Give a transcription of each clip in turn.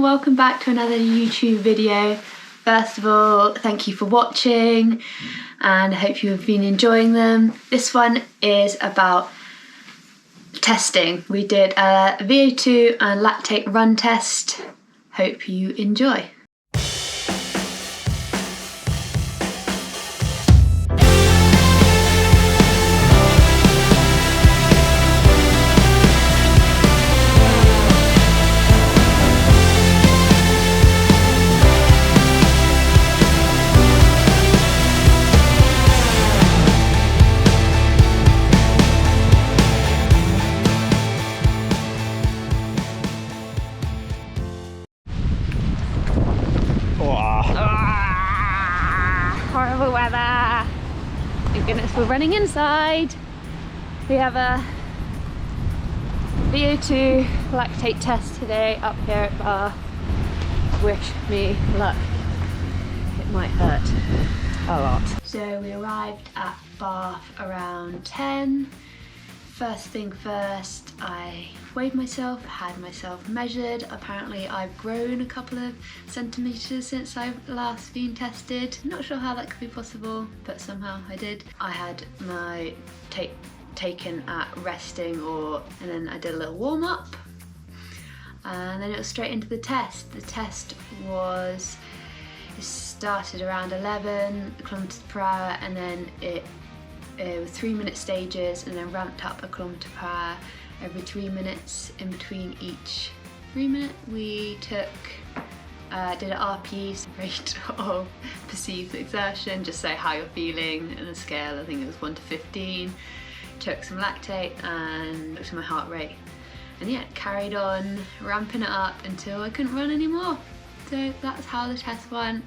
and welcome back to another YouTube video. First of all, thank you for watching and I hope you have been enjoying them. This one is about testing. We did a Vo2 and Lactate run test. Hope you enjoy. Horrible weather. Thank goodness we're running inside. We have a Vo2 lactate test today up here at Bath. Wish me luck. It might hurt a lot. So we arrived at Bath around 10. First thing first, I weighed myself, had myself measured. Apparently I've grown a couple of centimetres since I've last been tested. I'm not sure how that could be possible, but somehow I did. I had my taken at resting and then I did a little warm up. And then it was straight into the test. The test it started around 11 kilometres per hour and then it was 3-minute stages and then ramped up a kilometre per hour every 3 minutes. In between each 3 minute we did an RP, so rate of perceived exertion, just say how you're feeling, and a scale, I think it was 1 to 15. Took some lactate and looked at my heart rate, and yeah, carried on ramping it up until I couldn't run anymore. So that's how the test went.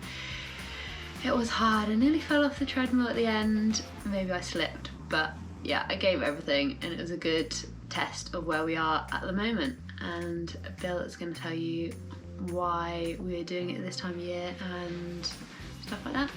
It was hard. I nearly fell off the treadmill at the end. Maybe I slipped, but yeah, I gave everything and it was a good test of where we are at the moment. And Bill is going to tell you why we're doing it this time of year and stuff like that.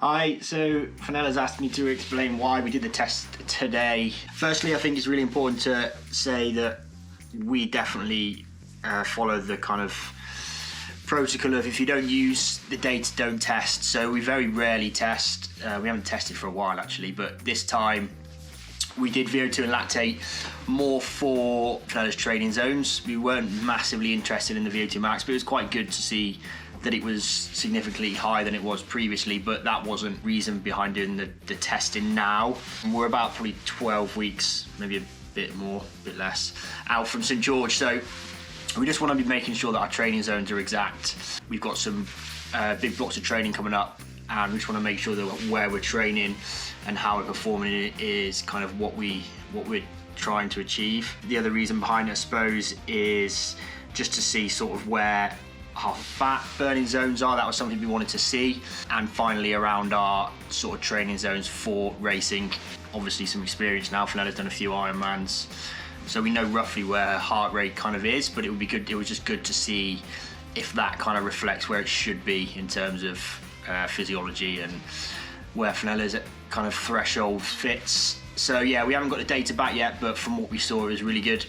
Hi, so Fenella's asked me to explain why we did the test today. Firstly, I think it's really important to say that we definitely follow the kind of protocol of if you don't use the data, don't test. So we very rarely test. We haven't tested for a while actually, but this time we did Vo2 and Lactate more for Fenella's training zones. We weren't massively interested in the Vo2 max, but it was quite good to see that it was significantly higher than it was previously, but that wasn't reason behind doing the testing now. And we're about probably 12 weeks, maybe a bit more, a bit less, out from St George. So we just want to be making sure that our training zones are exact. We've got some big blocks of training coming up and we just want to make sure that where we're training and how we're performing is kind of what we're trying to achieve. The other reason behind it, I suppose, is just to see sort of where our fat burning zones are. That was something we wanted to see. And finally around our sort of training zones for racing. Obviously some experience now. Fenella's done a few Ironmans, so we know roughly where her heart rate kind of is, but it was just good to see if that kind of reflects where it should be in terms of physiology and where Fenella's kind of threshold fits. So yeah, we haven't got the data back yet, but from what we saw it was really good.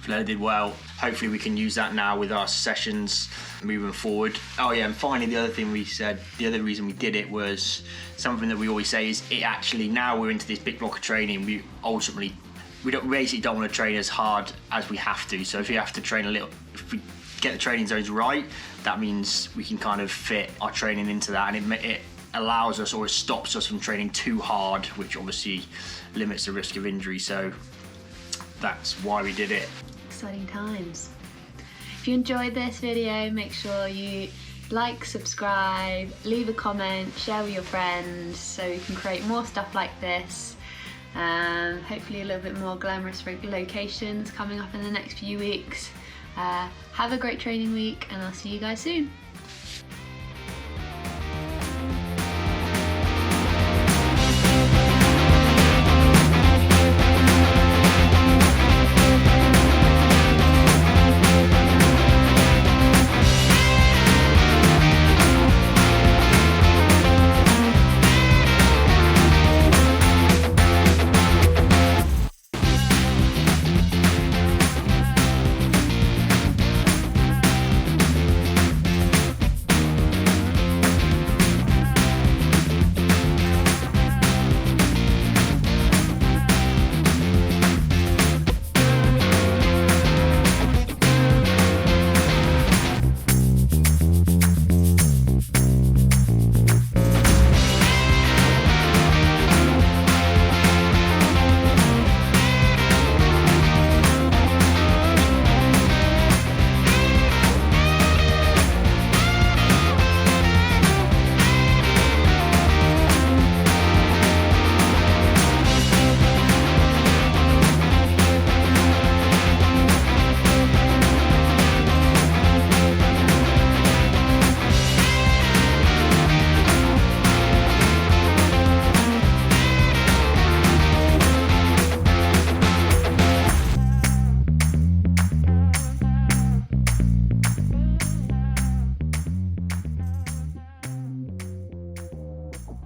Fenella did well. Hopefully we can use that now with our sessions moving forward. Oh yeah, and finally the other thing we said, the other reason we did it was something that we always say is it actually, now we're into this big block of training, we basically don't want to train as hard as we have to. So if we have to train a little, if we get the training zones right, that means we can kind of fit our training into that, and it allows us, or it stops us from training too hard, which obviously limits the risk of injury. So that's why we did it. Exciting times. If you enjoyed this video, make sure you like, subscribe, leave a comment, share with your friends so we can create more stuff like this. Hopefully a little bit more glamorous locations coming up in the next few weeks. Have a great training week, and I'll see you guys soon.